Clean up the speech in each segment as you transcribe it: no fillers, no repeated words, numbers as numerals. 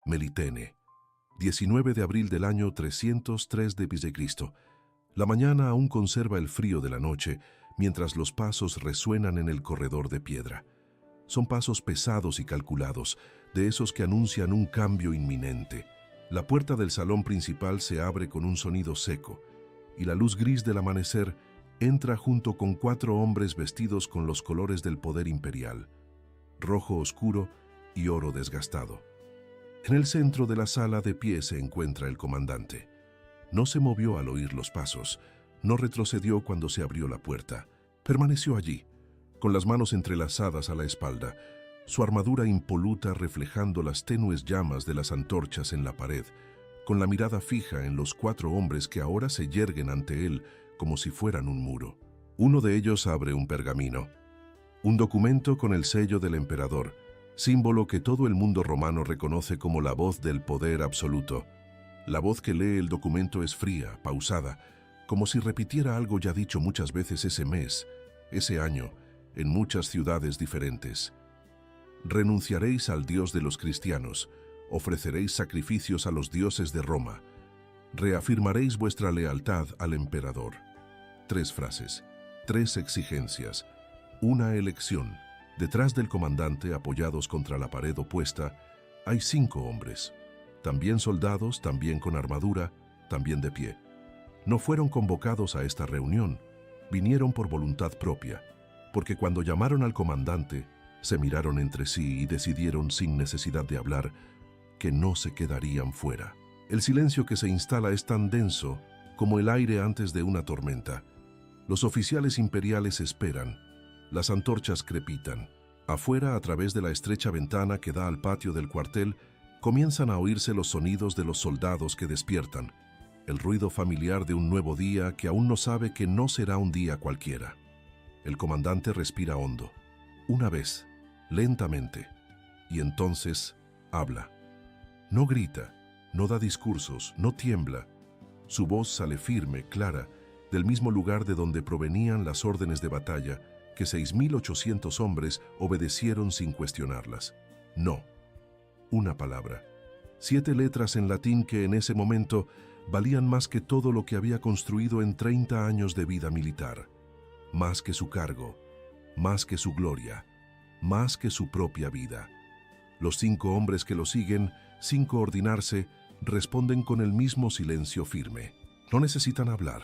Melitene, 19 de abril del año 303 de Cristo. La mañana aún conserva el frío de la noche, mientras los pasos resuenan en el corredor de piedra. Son pasos pesados y calculados, de esos que anuncian un cambio inminente. La puerta del salón principal se abre con un sonido seco, y la luz gris del amanecer entra junto con 4 hombres vestidos con los colores del poder imperial, rojo oscuro y oro desgastado. En el centro de la sala de pie se encuentra el comandante. No se movió al oír los pasos, no retrocedió cuando se abrió la puerta. Permaneció allí, con las manos entrelazadas a la espalda, su armadura impoluta reflejando las tenues llamas de las antorchas en la pared, con la mirada fija en los 4 hombres que ahora se yerguen ante él como si fueran un muro. Uno de ellos abre un pergamino, un documento con el sello del emperador, símbolo que todo el mundo romano reconoce como la voz del poder absoluto. La voz que lee el documento es fría, pausada, como si repitiera algo ya dicho muchas veces ese mes, ese año, en muchas ciudades diferentes. Renunciaréis al Dios de los cristianos, ofreceréis sacrificios a los dioses de Roma, reafirmaréis vuestra lealtad al emperador. 3 frases, 3 exigencias, una elección. Detrás del comandante, apoyados contra la pared opuesta, hay 5 hombres, también soldados, también con armadura, también de pie. No fueron convocados a esta reunión, vinieron por voluntad propia, porque cuando llamaron al comandante, se miraron entre sí y decidieron sin necesidad de hablar que no se quedarían fuera. El silencio que se instala es tan denso como el aire antes de una tormenta. Los oficiales imperiales esperan, las antorchas crepitan. Afuera, a través de la estrecha ventana que da al patio del cuartel, comienzan a oírse los sonidos de los soldados que despiertan, el ruido familiar de un nuevo día que aún no sabe que no será un día cualquiera. El comandante respira hondo, una vez, lentamente, y entonces habla. No grita, no da discursos, no tiembla. Su voz sale firme, clara, del mismo lugar de donde provenían las órdenes de batalla que 6.800 hombres obedecieron sin cuestionarlas. No. Una palabra. 7 letras en latín que en ese momento valían más que todo lo que había construido en 30 años de vida militar. Más que su cargo, más que su gloria, más que su propia vida. Los 5 hombres que lo siguen, sin coordinarse, responden con el mismo silencio firme. No necesitan hablar.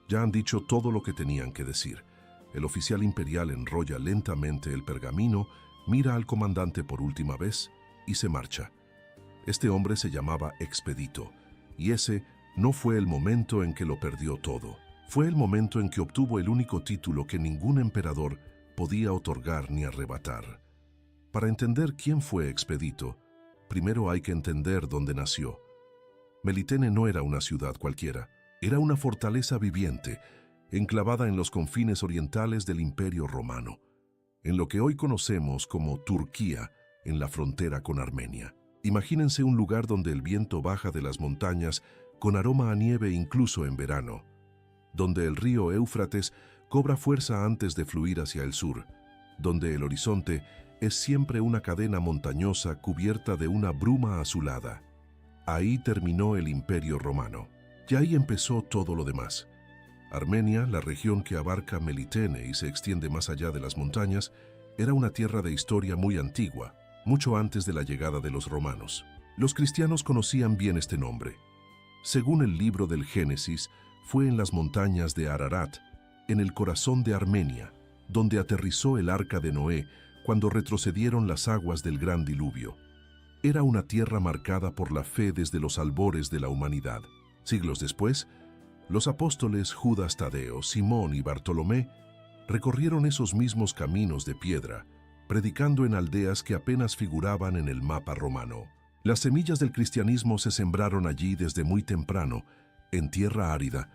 Ya han dicho todo lo que tenían que decir. El oficial imperial enrolla lentamente el pergamino, mira al comandante por última vez y se marcha. Este hombre se llamaba Expedito, y ese no fue el momento en que lo perdió todo. Fue el momento en que obtuvo el único título que ningún emperador podía otorgar ni arrebatar. Para entender quién fue Expedito, primero hay que entender dónde nació. Melitene no era una ciudad cualquiera, era una fortaleza viviente, enclavada en los confines orientales del Imperio Romano, en lo que hoy conocemos como Turquía, en la frontera con Armenia. Imagínense un lugar donde el viento baja de las montañas con aroma a nieve incluso en verano, donde el río Éufrates cobra fuerza antes de fluir hacia el sur, donde el horizonte es siempre una cadena montañosa cubierta de una bruma azulada. Ahí terminó el Imperio Romano, y ahí empezó todo lo demás. Armenia, la región que abarca Melitene y se extiende más allá de las montañas, era una tierra de historia muy antigua, mucho antes de la llegada de los romanos. Los cristianos conocían bien este nombre. Según el libro del Génesis, fue en las montañas de Ararat, en el corazón de Armenia, donde aterrizó el arca de Noé cuando retrocedieron las aguas del gran diluvio. Era una tierra marcada por la fe desde los albores de la humanidad. Siglos después, los apóstoles Judas Tadeo, Simón y Bartolomé recorrieron esos mismos caminos de piedra, predicando en aldeas que apenas figuraban en el mapa romano. Las semillas del cristianismo se sembraron allí desde muy temprano, en tierra árida,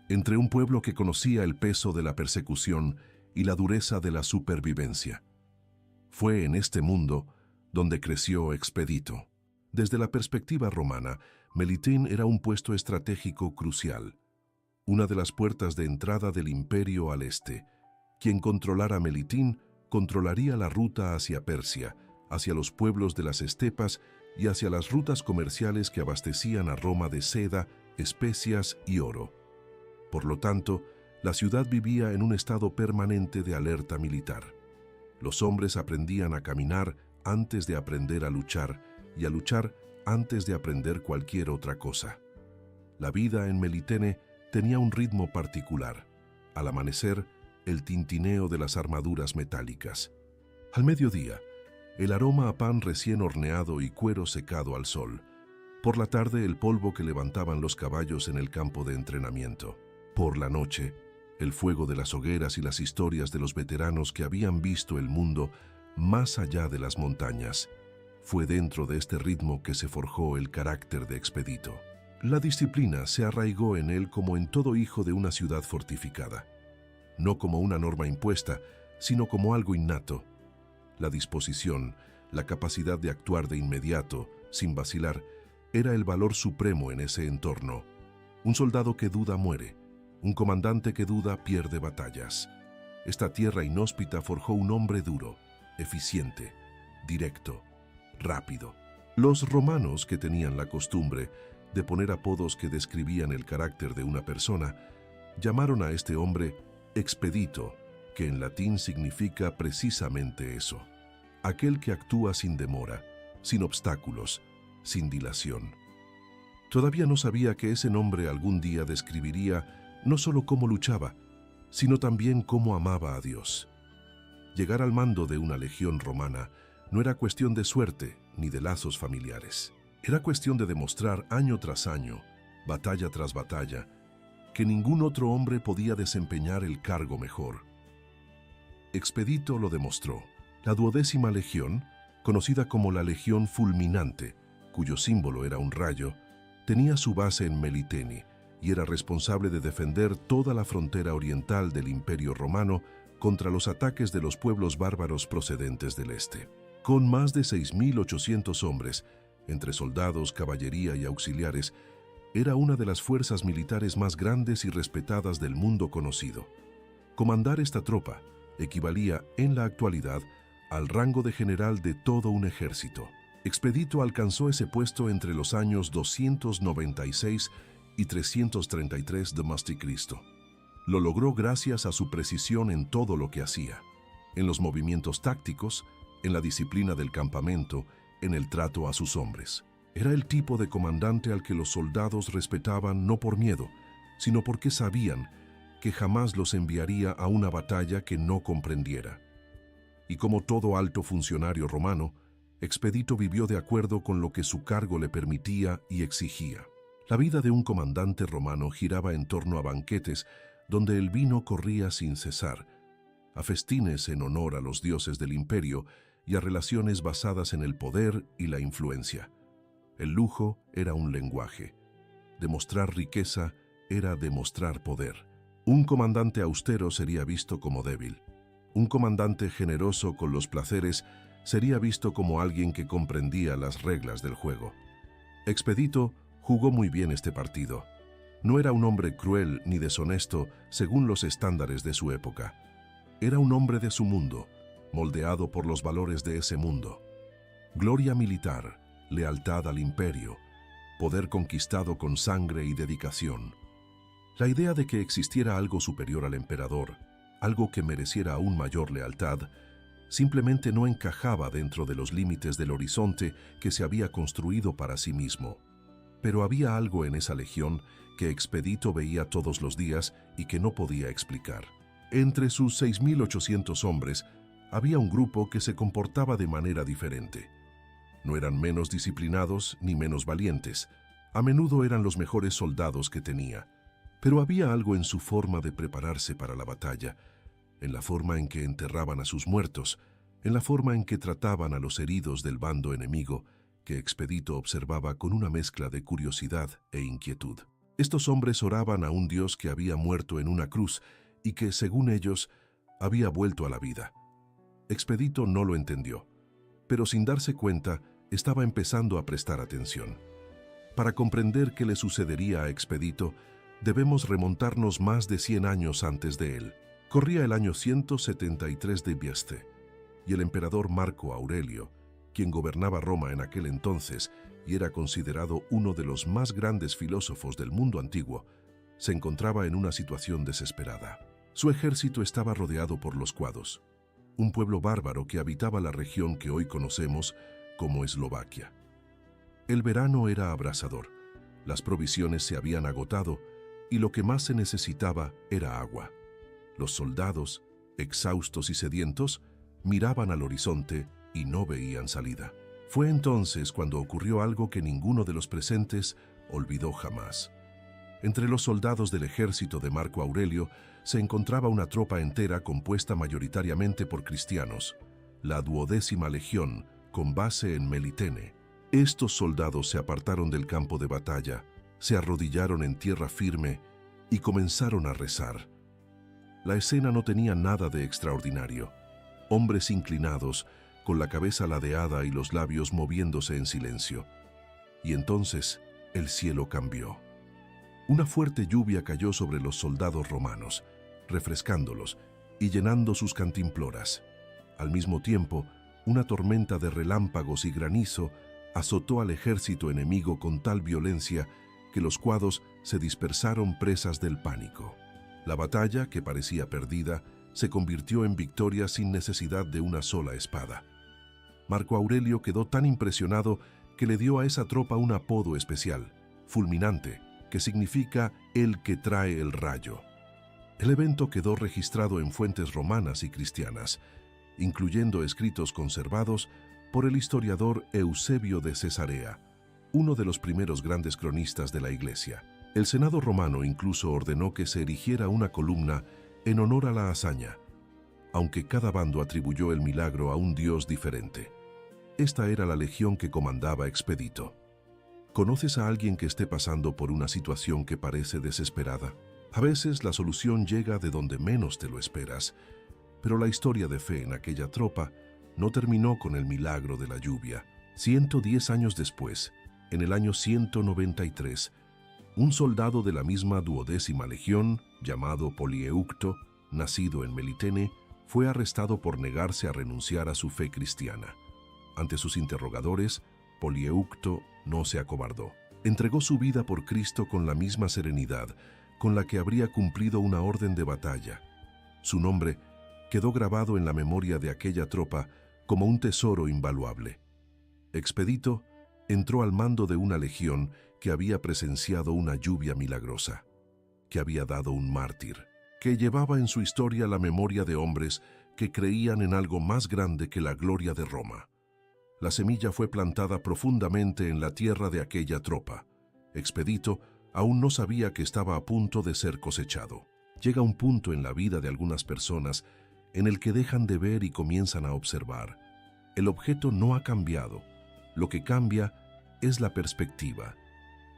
entre un pueblo que conocía el peso de la persecución y la dureza de la supervivencia. Fue en este mundo donde creció Expedito. Desde la perspectiva romana, Melitene era un puesto estratégico crucial, una de las puertas de entrada del imperio al este. Quien controlara Melitene controlaría la ruta hacia Persia, hacia los pueblos de las estepas y hacia las rutas comerciales que abastecían a Roma de seda, especias y oro. Por lo tanto, la ciudad vivía en un estado permanente de alerta militar. Los hombres aprendían a caminar antes de aprender a luchar y a luchar antes de aprender cualquier otra cosa. La vida en Melitene tenía un ritmo particular. Al amanecer, el tintineo de las armaduras metálicas. Al mediodía, el aroma a pan recién horneado y cuero secado al sol. Por la tarde, el polvo que levantaban los caballos en el campo de entrenamiento. Por la noche, el fuego de las hogueras y las historias de los veteranos que habían visto el mundo más allá de las montañas. Fue dentro de este ritmo que se forjó el carácter de Expedito. La disciplina se arraigó en él como en todo hijo de una ciudad fortificada. No como una norma impuesta, sino como algo innato. La disposición, la capacidad de actuar de inmediato, sin vacilar, era el valor supremo en ese entorno. Un soldado que duda muere. Un comandante que duda pierde batallas. Esta tierra inhóspita forjó un hombre duro, eficiente, directo, rápido. Los romanos, que tenían la costumbre de poner apodos que describían el carácter de una persona, llamaron a este hombre Expedito, que en latín significa precisamente eso. Aquel que actúa sin demora, sin obstáculos, sin dilación. Todavía no sabía que ese nombre algún día describiría no solo cómo luchaba, sino también cómo amaba a Dios. Llegar al mando de una legión romana no era cuestión de suerte ni de lazos familiares. Era cuestión de demostrar año tras año, batalla tras batalla, que ningún otro hombre podía desempeñar el cargo mejor. Expedito lo demostró. La 12ª legión, conocida como la Legión Fulminante, cuyo símbolo era un rayo, tenía su base en Melitene y era responsable de defender toda la frontera oriental del Imperio Romano contra los ataques de los pueblos bárbaros procedentes del este. Con más de 6.800 hombres, entre soldados, caballería y auxiliares, era una de las fuerzas militares más grandes y respetadas del mundo conocido. Comandar esta tropa equivalía, en la actualidad, al rango de general de todo un ejército. Expedito alcanzó ese puesto entre los años 296 y 333 d.C. Lo logró gracias a su precisión en todo lo que hacía, en los movimientos tácticos, en la disciplina del campamento, en el trato a sus hombres. Era el tipo de comandante al que los soldados respetaban no por miedo, sino porque sabían que jamás los enviaría a una batalla que no comprendiera. Y como todo alto funcionario romano, Expedito vivió de acuerdo con lo que su cargo le permitía y exigía. La vida de un comandante romano giraba en torno a banquetes donde el vino corría sin cesar, a festines en honor a los dioses del imperio y a relaciones basadas en el poder y la influencia. El lujo era un lenguaje. Demostrar riqueza era demostrar poder. Un comandante austero sería visto como débil. Un comandante generoso con los placeres sería visto como alguien que comprendía las reglas del juego. Expedito jugó muy bien este partido. No era un hombre cruel ni deshonesto según los estándares de su época. Era un hombre de su mundo, moldeado por los valores de ese mundo. Gloria militar, lealtad al imperio, poder conquistado con sangre y dedicación. La idea de que existiera algo superior al emperador, algo que mereciera aún mayor lealtad, simplemente no encajaba dentro de los límites del horizonte que se había construido para sí mismo. Pero había algo en esa legión que Expedito veía todos los días y que no podía explicar. Entre sus 6.800 hombres había un grupo que se comportaba de manera diferente. No eran menos disciplinados ni menos valientes. A menudo eran los mejores soldados que tenía. Pero había algo en su forma de prepararse para la batalla, en la forma en que enterraban a sus muertos, en la forma en que trataban a los heridos del bando enemigo, que Expedito observaba con una mezcla de curiosidad e inquietud. Estos hombres oraban a un Dios que había muerto en una cruz y que, según ellos, había vuelto a la vida. Expedito no lo entendió, pero sin darse cuenta, estaba empezando a prestar atención. Para comprender qué le sucedería a Expedito, debemos remontarnos más de 100 años antes de él. Corría el año 173 de Bieste, y el emperador Marco Aurelio, quien gobernaba Roma en aquel entonces y era considerado uno de los más grandes filósofos del mundo antiguo, se encontraba en una situación desesperada. Su ejército estaba rodeado por los cuados, un pueblo bárbaro que habitaba la región que hoy conocemos como Eslovaquia. El verano era abrasador, las provisiones se habían agotado y lo que más se necesitaba era agua. Los soldados, exhaustos y sedientos, miraban al horizonte y no veían salida. Fue entonces cuando ocurrió algo que ninguno de los presentes olvidó jamás. Entre los soldados del ejército de Marco Aurelio se encontraba una tropa entera compuesta mayoritariamente por cristianos, la 12ª Legión, con base en Melitene. Estos soldados se apartaron del campo de batalla, se arrodillaron en tierra firme y comenzaron a rezar. La escena no tenía nada de extraordinario. Hombres inclinados, con la cabeza ladeada y los labios moviéndose en silencio. Y entonces el cielo cambió. Una fuerte lluvia cayó sobre los soldados romanos, refrescándolos y llenando sus cantimploras. Al mismo tiempo, una tormenta de relámpagos y granizo azotó al ejército enemigo con tal violencia que los cuados se dispersaron presas del pánico. La batalla, que parecía perdida, se convirtió en victoria sin necesidad de una sola espada. Marco Aurelio quedó tan impresionado que le dio a esa tropa un apodo especial, fulminante, que significa el que trae el rayo. El evento quedó registrado en fuentes romanas y cristianas, incluyendo escritos conservados por el historiador Eusebio de Cesarea, uno de los primeros grandes cronistas de la Iglesia. El Senado romano incluso ordenó que se erigiera una columna en honor a la hazaña, aunque cada bando atribuyó el milagro a un dios diferente. Esta era la legión que comandaba Expedito. ¿Conoces a alguien que esté pasando por una situación que parece desesperada? A veces la solución llega de donde menos te lo esperas, pero la historia de fe en aquella tropa no terminó con el milagro de la lluvia. 110 años después, en el año 193, un soldado de la misma 12ª Legión, llamado Polieucto, nacido en Melitene, fue arrestado por negarse a renunciar a su fe cristiana. Ante sus interrogadores, Polieucto no se acobardó. Entregó su vida por Cristo con la misma serenidad con la que habría cumplido una orden de batalla. Su nombre quedó grabado en la memoria de aquella tropa como un tesoro invaluable. Expedito entró al mando de una legión que había presenciado una lluvia milagrosa, que había dado un mártir, que llevaba en su historia la memoria de hombres que creían en algo más grande que la gloria de Roma. La semilla fue plantada profundamente en la tierra de aquella tropa. Expedito aún no sabía que estaba a punto de ser cosechado. Llega un punto en la vida de algunas personas en el que dejan de ver y comienzan a observar. El objeto no ha cambiado. Lo que cambia es la perspectiva.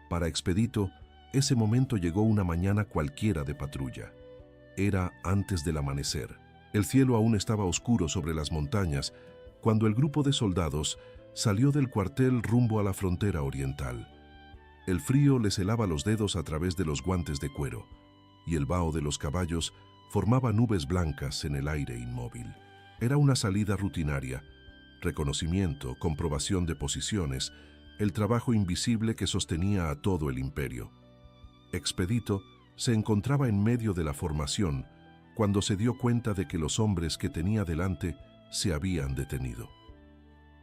Para Expedito, ese momento llegó una mañana cualquiera de patrulla. Era antes del amanecer. El cielo aún estaba oscuro sobre las montañas cuando el grupo de soldados salió del cuartel rumbo a la frontera oriental. El frío les helaba los dedos a través de los guantes de cuero, y el vaho de los caballos formaba nubes blancas en el aire inmóvil. Era una salida rutinaria, reconocimiento, comprobación de posiciones, el trabajo invisible que sostenía a todo el imperio. Expedito se encontraba en medio de la formación cuando se dio cuenta de que los hombres que tenía delante se habían detenido.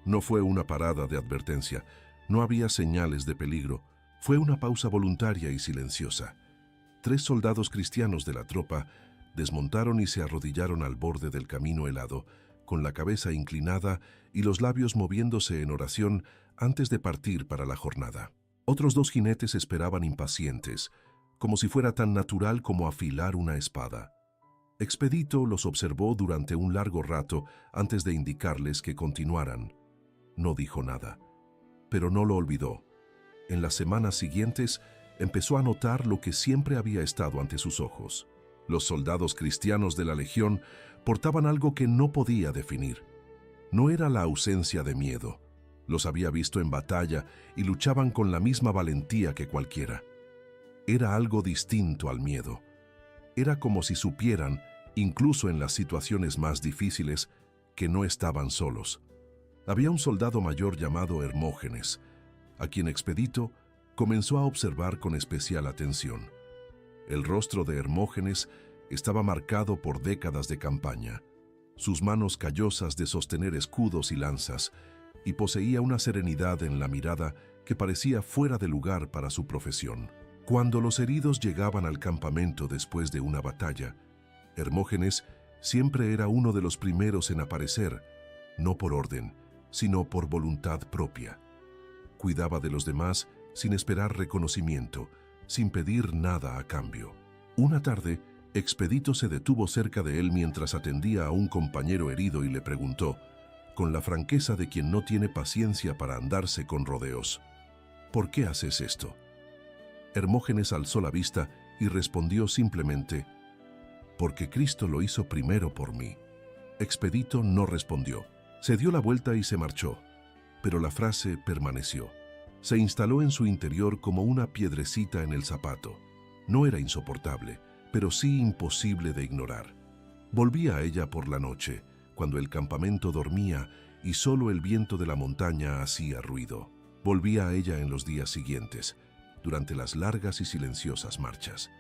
No fue una parada de advertencia, no había señales de peligro, fue una pausa voluntaria y silenciosa. 3 soldados cristianos de la tropa desmontaron y se arrodillaron al borde del camino helado, con la cabeza inclinada y los labios moviéndose en oración antes de partir para la jornada. Otros 2 jinetes esperaban impacientes, como si fuera tan natural como afilar una espada. Expedito los observó durante un largo rato antes de indicarles que continuaran. No dijo nada, pero no lo olvidó. En las semanas siguientes empezó a notar lo que siempre había estado ante sus ojos. Los soldados cristianos de la legión portaban algo que no podía definir. No era la ausencia de miedo. Los había visto en batalla y luchaban con la misma valentía que cualquiera. Era algo distinto al miedo. Era como si supieran, incluso en las situaciones más difíciles, que no estaban solos. Había un soldado mayor llamado Hermógenes, a quien Expedito comenzó a observar con especial atención. El rostro de Hermógenes estaba marcado por décadas de campaña, sus manos callosas de sostener escudos y lanzas, y poseía una serenidad en la mirada que parecía fuera de lugar para su profesión. Cuando los heridos llegaban al campamento después de una batalla, Hermógenes siempre era uno de los primeros en aparecer, no por orden, sino por voluntad propia. Cuidaba de los demás sin esperar reconocimiento, sin pedir nada a cambio. Una tarde, Expedito se detuvo cerca de él mientras atendía a un compañero herido y le preguntó, con la franqueza de quien no tiene paciencia para andarse con rodeos: ¿por qué haces esto? Hermógenes alzó la vista y respondió simplemente: porque Cristo lo hizo primero por mí. Expedito no respondió. Se dio la vuelta y se marchó, pero la frase permaneció. Se instaló en su interior como una piedrecita en el zapato. No era insoportable, pero sí imposible de ignorar. Volvía a ella por la noche, cuando el campamento dormía y solo el viento de la montaña hacía ruido. Volvía a ella en los días siguientes, durante las largas y silenciosas marchas.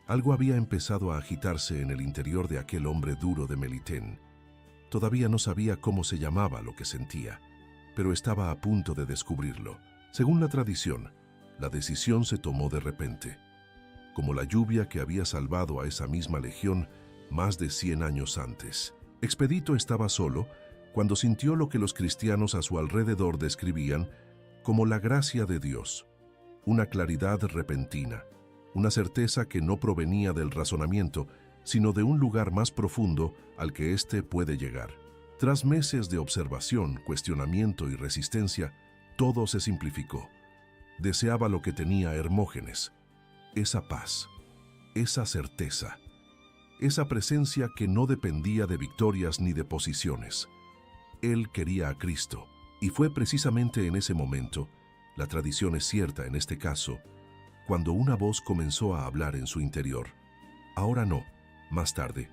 Algo había empezado a agitarse en el interior de aquel hombre duro de Melitén. Todavía no sabía cómo se llamaba lo que sentía, pero estaba a punto de descubrirlo. Según la tradición, la decisión se tomó de repente, como la lluvia que había salvado a esa misma legión más de 100 años antes. Expedito estaba solo cuando sintió lo que los cristianos a su alrededor describían como la gracia de Dios, una claridad repentina, una certeza que no provenía del razonamiento, sino de un lugar más profundo al que éste puede llegar. Tras meses de observación, cuestionamiento y resistencia, todo se simplificó. Deseaba lo que tenía Hermógenes: esa paz, esa certeza, esa presencia que no dependía de victorias ni de posiciones. Él quería a Cristo, y fue precisamente en ese momento, la tradición es cierta en este caso, cuando una voz comenzó a hablar en su interior. Ahora no, más tarde,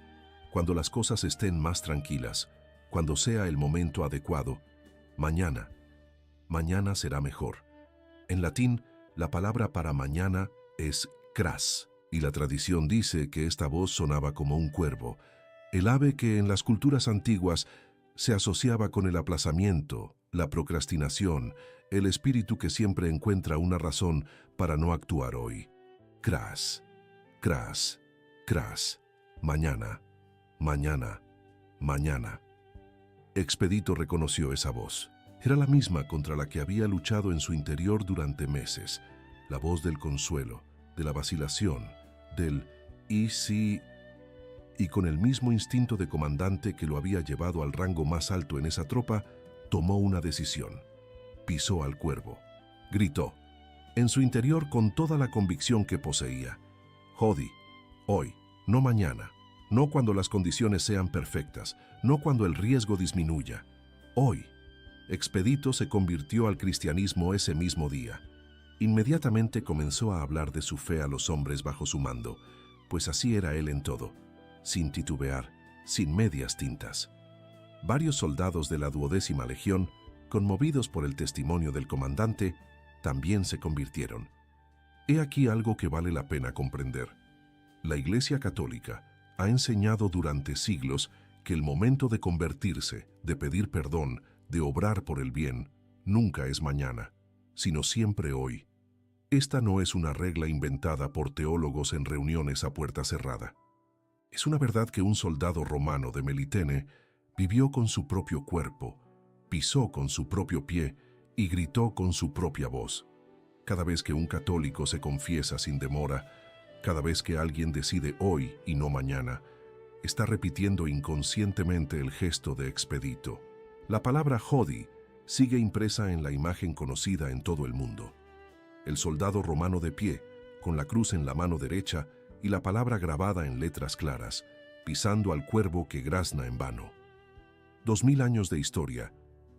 cuando las cosas estén más tranquilas, cuando sea el momento adecuado, mañana. Mañana será mejor. En latín, la palabra para mañana es cras, y la tradición dice que esta voz sonaba como un cuervo, el ave que en las culturas antiguas se asociaba con el aplazamiento, la procrastinación, el espíritu que siempre encuentra una razón para no actuar hoy. Cras, cras, cras, mañana, mañana, mañana. Expedito reconoció esa voz. Era la misma contra la que había luchado en su interior durante meses, la voz del consuelo, de la vacilación, del «y si...». Y con el mismo instinto de comandante que lo había llevado al rango más alto en esa tropa, tomó una decisión. Pisó al cuervo. Gritó, en su interior con toda la convicción que poseía: «Jodi, hoy, no mañana, no cuando las condiciones sean perfectas, no cuando el riesgo disminuya. Hoy». Expedito se convirtió al cristianismo ese mismo día. Inmediatamente comenzó a hablar de su fe a los hombres bajo su mando, pues así era él en todo, sin titubear, sin medias tintas. Varios soldados de la 12ª Legión, conmovidos por el testimonio del comandante, también se convirtieron. He aquí algo que vale la pena comprender. La Iglesia Católica ha enseñado durante siglos que el momento de convertirse, de pedir perdón, de obrar por el bien, nunca es mañana, sino siempre hoy. Esta no es una regla inventada por teólogos en reuniones a puerta cerrada. Es una verdad que un soldado romano de Melitene vivió con su propio cuerpo, pisó con su propio pie y gritó con su propia voz. Cada vez que un católico se confiesa sin demora, cada vez que alguien decide hoy y no mañana, está repitiendo inconscientemente el gesto de Expedito. La palabra Jodi sigue impresa en la imagen conocida en todo el mundo. El soldado romano de pie, con la cruz en la mano derecha y la palabra grabada en letras claras, pisando al cuervo que grazna en vano. 2000 años de historia,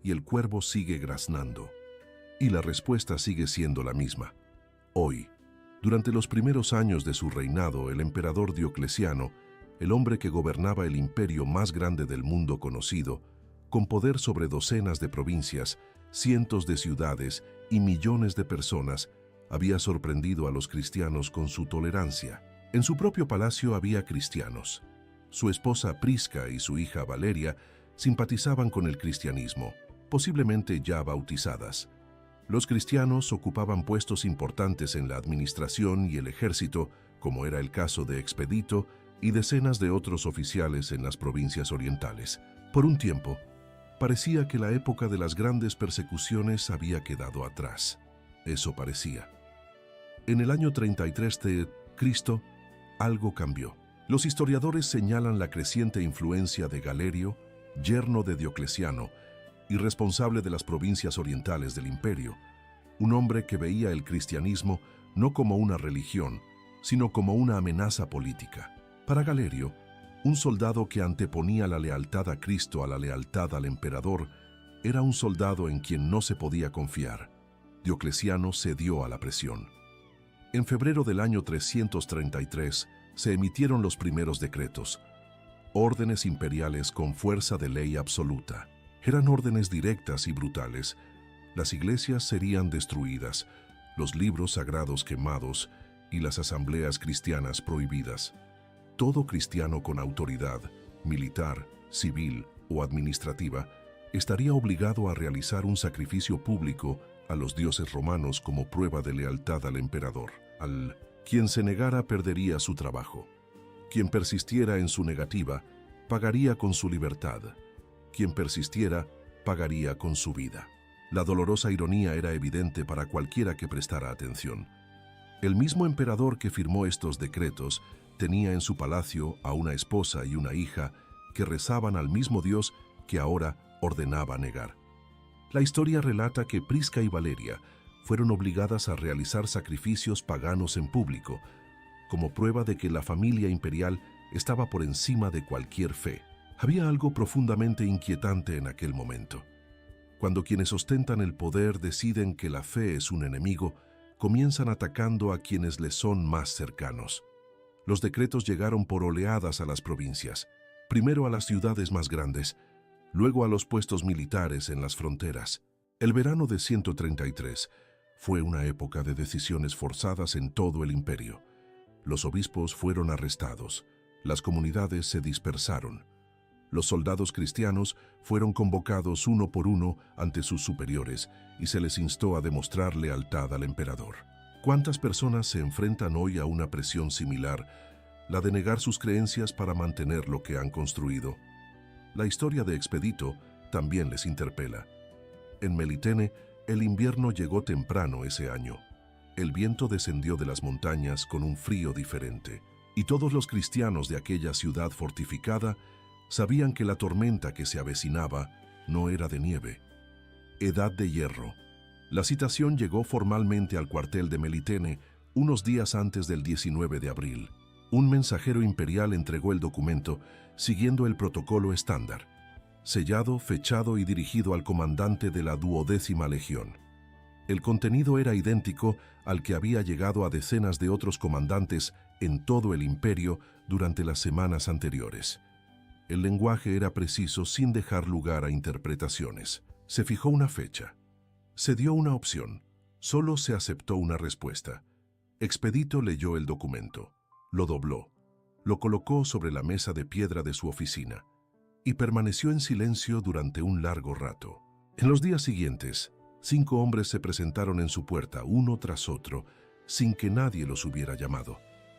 y el cuervo sigue graznando. Y la respuesta sigue siendo la misma. Hoy, durante los primeros años de su reinado, el emperador Diocleciano, el hombre que gobernaba el imperio más grande del mundo conocido, Con poder sobre docenas de provincias, cientos de ciudades y millones de personas, había sorprendido a los cristianos con su tolerancia. En su propio palacio había cristianos. Su esposa Prisca y su hija Valeria simpatizaban con el cristianismo, posiblemente ya bautizadas. Los cristianos ocupaban puestos importantes en la administración y el ejército, como era el caso de Expedito y decenas de otros oficiales en las provincias orientales. Por un tiempo, parecía que la época de las grandes persecuciones había quedado atrás. Eso parecía. En el año 33 de Cristo, algo cambió. Los historiadores señalan la creciente influencia de Galerio, yerno de Diocleciano, y responsable de las provincias orientales del imperio, un hombre que veía el cristianismo no como una religión, sino como una amenaza política. Para Galerio, un soldado que anteponía la lealtad a Cristo a la lealtad al emperador, era un soldado en quien no se podía confiar. Diocleciano cedió a la presión. En febrero del año 333 se emitieron los primeros decretos, órdenes imperiales con fuerza de ley absoluta. Eran órdenes directas y brutales. Las iglesias serían destruidas, los libros sagrados quemados y las asambleas cristianas prohibidas. Todo cristiano con autoridad, militar, civil o administrativa, estaría obligado a realizar un sacrificio público a los dioses romanos como prueba de lealtad al emperador. Quien se negara perdería su trabajo. Quien persistiera en su negativa, pagaría con su libertad. Quien persistiera, pagaría con su vida. La dolorosa ironía era evidente para cualquiera que prestara atención. El mismo emperador que firmó estos decretos tenía en su palacio a una esposa y una hija que rezaban al mismo Dios que ahora ordenaba negar. La historia relata que Prisca y Valeria fueron obligadas a realizar sacrificios paganos en público, como prueba de que la familia imperial estaba por encima de cualquier fe. Había algo profundamente inquietante en aquel momento. Cuando quienes ostentan el poder deciden que la fe es un enemigo, comienzan atacando a quienes les son más cercanos. Los decretos llegaron por oleadas a las provincias, primero a las ciudades más grandes, luego a los puestos militares en las fronteras. El verano de 133 fue una época de decisiones forzadas en todo el imperio. Los obispos fueron arrestados, las comunidades se dispersaron. Los soldados cristianos fueron convocados uno por uno ante sus superiores y se les instó a demostrar lealtad al emperador. ¿Cuántas personas se enfrentan hoy a una presión similar, la de negar sus creencias para mantener lo que han construido? La historia de Expedito también les interpela. En Melitene, el invierno llegó temprano ese año. El viento descendió de las montañas con un frío diferente, y todos los cristianos de aquella ciudad fortificada sabían que la tormenta que se avecinaba no era de nieve. Edad de hierro. La citación llegó formalmente al cuartel de Melitene unos días antes del 19 de abril. Un mensajero imperial entregó el documento siguiendo el protocolo estándar, sellado, fechado y dirigido al comandante de la 12ª Legión. El contenido era idéntico al que había llegado a decenas de otros comandantes en todo el imperio durante las semanas anteriores. El lenguaje era preciso sin dejar lugar a interpretaciones. Se fijó una fecha. Se dio una opción. Solo se aceptó una respuesta. Expedito leyó el documento. Lo dobló. Lo colocó sobre la mesa de piedra de su oficina y permaneció en silencio durante un largo rato. En los días siguientes, 5 hombres se presentaron en su puerta uno tras otro sin que nadie los hubiera llamado.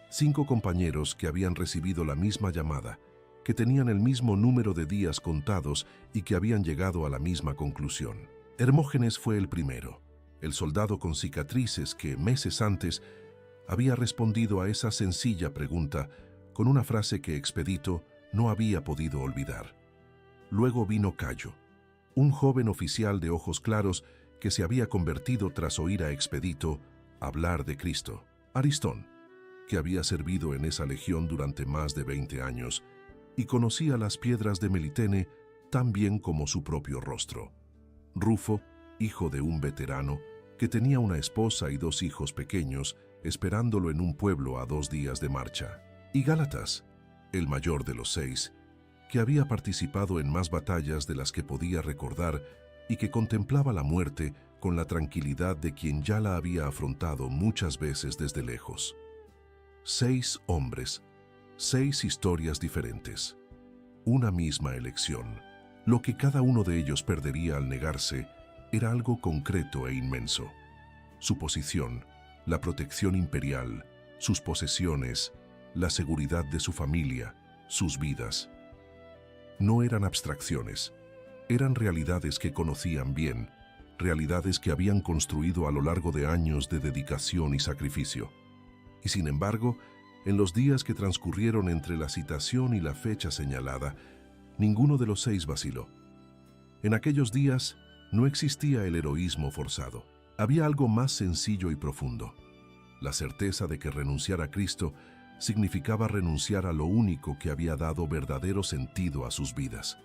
5 compañeros que habían recibido la misma llamada, que tenían el mismo número de días contados y que habían llegado a la misma conclusión. Hermógenes fue el primero, el soldado con cicatrices que, meses antes, había respondido a esa sencilla pregunta con una frase que Expedito no había podido olvidar. Luego vino Cayo, un joven oficial de ojos claros que se había convertido tras oír a Expedito hablar de Cristo. Aristón, que había servido en esa legión durante más de 20 años, y conocía las piedras de Melitene tan bien como su propio rostro. Rufo, hijo de un veterano, que tenía una esposa y 2 hijos pequeños, esperándolo en un pueblo a 2 días de marcha. Y Gálatas, el mayor de los 6, que había participado en más batallas de las que podía recordar y que contemplaba la muerte con la tranquilidad de quien ya la había afrontado muchas veces desde lejos. 6 hombres, 6 historias diferentes, una misma elección. Lo que cada uno de ellos perdería al negarse era algo concreto e inmenso. Su posición, la protección imperial, sus posesiones, la seguridad de su familia, sus vidas. No eran abstracciones, eran realidades que conocían bien, realidades que habían construido a lo largo de años de dedicación y sacrificio. Y sin embargo, en los días que transcurrieron entre la citación y la fecha señalada, ninguno de los 6 vaciló. En aquellos días no existía el heroísmo forzado. Había algo más sencillo y profundo. La certeza de que renunciar a Cristo significaba renunciar a lo único que había dado verdadero sentido a sus vidas.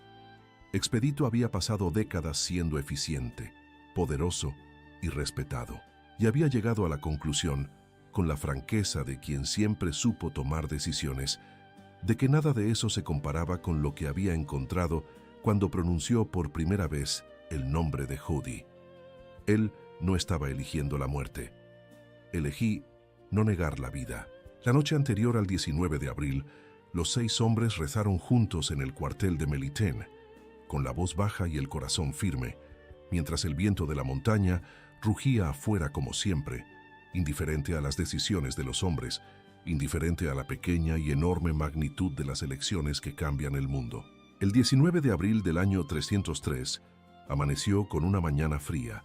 Expedito había pasado décadas siendo eficiente, poderoso y respetado, y había llegado a la conclusión, con la franqueza de quien siempre supo tomar decisiones, de que nada de eso se comparaba con lo que había encontrado cuando pronunció por primera vez el nombre de Judí. Él no estaba eligiendo la muerte. Elegí no negar la vida. La noche anterior al 19 de abril, los 6 hombres rezaron juntos en el cuartel de Melitén, con la voz baja y el corazón firme, mientras el viento de la montaña rugía afuera como siempre, indiferente a las decisiones de los hombres, indiferente a la pequeña y enorme magnitud de las elecciones que cambian el mundo. El 19 de abril del año 303 amaneció con una mañana fría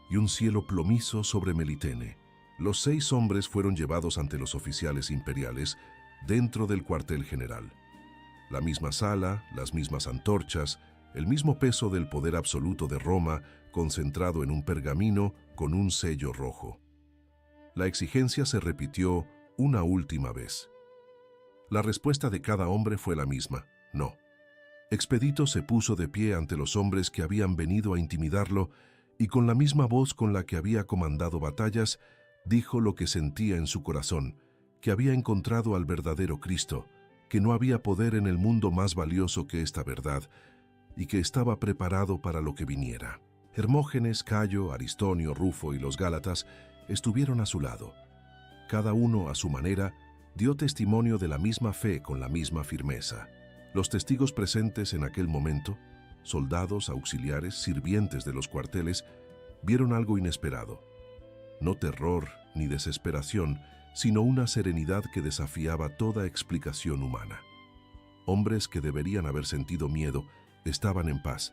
y un cielo plomizo sobre Melitene. Los 6 hombres fueron llevados ante los oficiales imperiales dentro del cuartel general. La misma sala, las mismas antorchas, el mismo peso del poder absoluto de Roma concentrado en un pergamino con un sello rojo. La exigencia se repitió una última vez. La respuesta de cada hombre fue la misma: no. Expedito se puso de pie ante los hombres que habían venido a intimidarlo y con la misma voz con la que había comandado batallas, dijo lo que sentía en su corazón, que había encontrado al verdadero Cristo, que no había poder en el mundo más valioso que esta verdad, y que estaba preparado para lo que viniera. Hermógenes, Cayo, Aristonio, Rufo y los Gálatas estuvieron a su lado. Cada uno, a su manera, dio testimonio de la misma fe con la misma firmeza. Los testigos presentes en aquel momento, soldados, auxiliares, sirvientes de los cuarteles, vieron algo inesperado. No terror ni desesperación, sino una serenidad que desafiaba toda explicación humana. Hombres que deberían haber sentido miedo estaban en paz,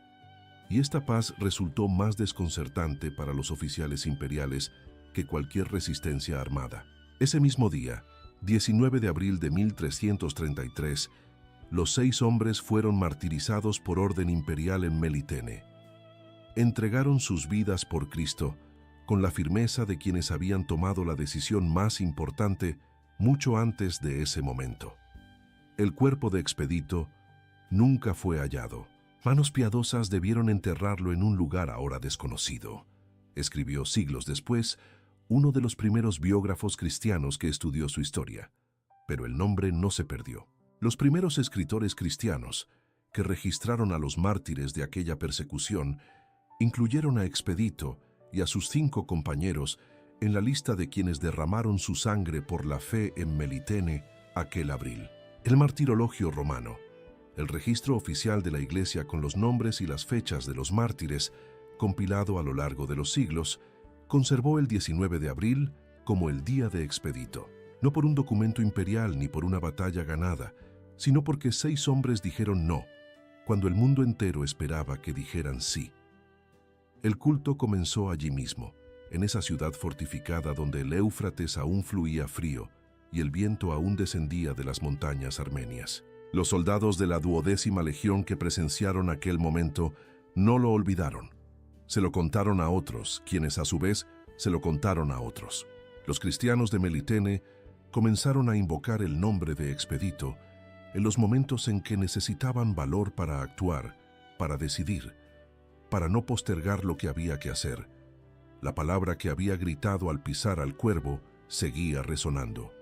y esta paz resultó más desconcertante para los oficiales imperiales que cualquier resistencia armada. Ese mismo día, 19 de abril de 1333, los 6 hombres fueron martirizados por orden imperial en Melitene. Entregaron sus vidas por Cristo, con la firmeza de quienes habían tomado la decisión más importante mucho antes de ese momento. El cuerpo de Expedito nunca fue hallado. Manos piadosas debieron enterrarlo en un lugar ahora desconocido, escribió siglos después uno de los primeros biógrafos cristianos que estudió su historia. Pero el nombre no se perdió. Los primeros escritores cristianos que registraron a los mártires de aquella persecución incluyeron a Expedito y a sus 5 compañeros en la lista de quienes derramaron su sangre por la fe en Melitene aquel abril. El martirologio romano, el registro oficial de la Iglesia con los nombres y las fechas de los mártires, compilado a lo largo de los siglos, conservó el 19 de abril como el día de Expedito, no por un documento imperial ni por una batalla ganada, sino porque 6 hombres dijeron no, cuando el mundo entero esperaba que dijeran sí. El culto comenzó allí mismo, en esa ciudad fortificada donde el Éufrates aún fluía frío y el viento aún descendía de las montañas armenias. Los soldados de la 12ª Legión que presenciaron aquel momento no lo olvidaron. Se lo contaron a otros, quienes a su vez se lo contaron a otros. Los cristianos de Melitene comenzaron a invocar el nombre de Expedito en los momentos en que necesitaban valor para actuar, para decidir, para no postergar lo que había que hacer. La palabra que había gritado al pisar al cuervo seguía resonando.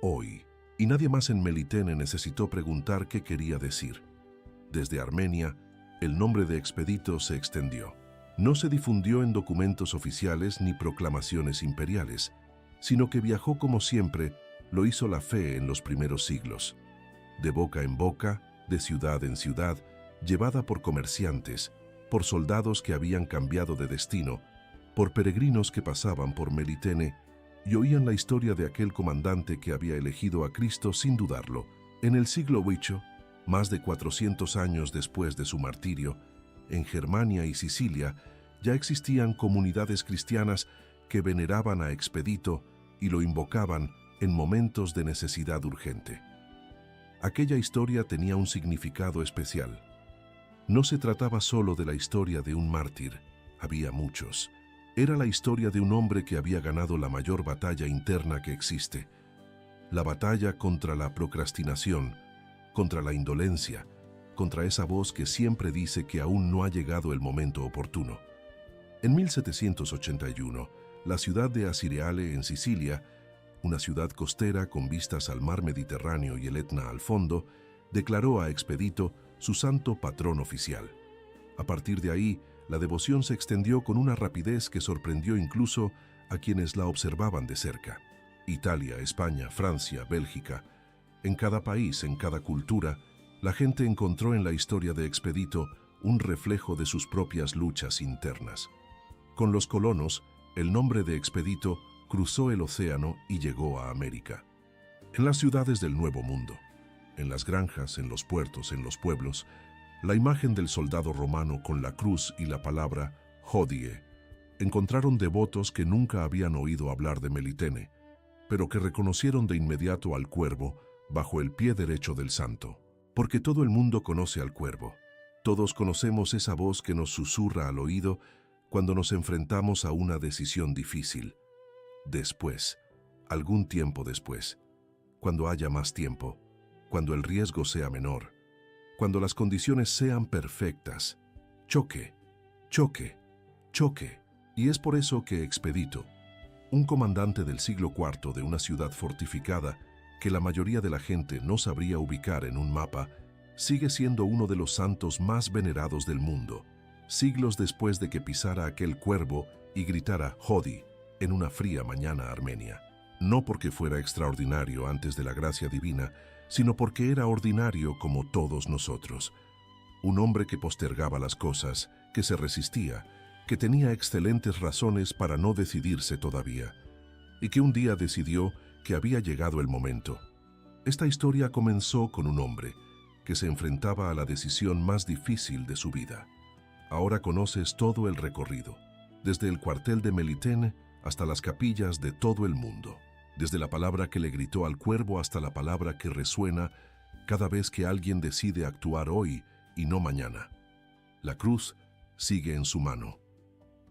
Hoy, y nadie más en Melitene necesitó preguntar qué quería decir. Desde Armenia, el nombre de Expedito se extendió. No se difundió en documentos oficiales ni proclamaciones imperiales, sino que viajó como siempre lo hizo la fe en los primeros siglos. De boca en boca, de ciudad en ciudad, llevada por comerciantes, por soldados que habían cambiado de destino, por peregrinos que pasaban por Melitene y oían la historia de aquel comandante que había elegido a Cristo sin dudarlo. En el siglo VIII, más de 400 años después de su martirio, en Germania y Sicilia ya existían comunidades cristianas que veneraban a Expedito y lo invocaban en momentos de necesidad urgente. Aquella historia tenía un significado especial. No se trataba solo de la historia de un mártir, había muchos. Era la historia de un hombre que había ganado la mayor batalla interna que existe, la batalla contra la procrastinación, contra la indolencia, contra esa voz que siempre dice que aún no ha llegado el momento oportuno. En 1781, la ciudad de Asireale, en Sicilia, una ciudad costera con vistas al mar Mediterráneo y el Etna al fondo, declaró a Expedito su santo patrón oficial. A partir de ahí, la devoción se extendió con una rapidez que sorprendió incluso a quienes la observaban de cerca. Italia, España, Francia, Bélgica. En cada país, en cada cultura, la gente encontró en la historia de Expedito un reflejo de sus propias luchas internas. Con los colonos, el nombre de Expedito cruzó el océano y llegó a América. En las ciudades del Nuevo Mundo, en las granjas, en los puertos, en los pueblos, la imagen del soldado romano con la cruz y la palabra «hodie» encontraron devotos que nunca habían oído hablar de Melitene, pero que reconocieron de inmediato al cuervo bajo el pie derecho del santo. Porque todo el mundo conoce al cuervo. Todos conocemos esa voz que nos susurra al oído cuando nos enfrentamos a una decisión difícil. Después, algún tiempo después, cuando haya más tiempo, cuando el riesgo sea menor, cuando las condiciones sean perfectas, choque, choque, choque. Y es por eso que Expedito, un comandante del siglo IV de una ciudad fortificada que la mayoría de la gente no sabría ubicar en un mapa, sigue siendo uno de los santos más venerados del mundo, siglos después de que pisara aquel cuervo y gritara «Hodi» en una fría mañana armenia. No porque fuera extraordinario antes de la gracia divina, sino porque era ordinario como todos nosotros. Un hombre que postergaba las cosas, que se resistía, que tenía excelentes razones para no decidirse todavía, y que un día decidió que había llegado el momento. Esta historia comenzó con un hombre que se enfrentaba a la decisión más difícil de su vida. Ahora conoces todo el recorrido, desde el cuartel de Melitene hasta las capillas de todo el mundo, desde la palabra que le gritó al cuervo hasta la palabra que resuena cada vez que alguien decide actuar hoy y no mañana. La cruz sigue en su mano.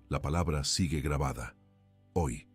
La palabra sigue grabada, hoy.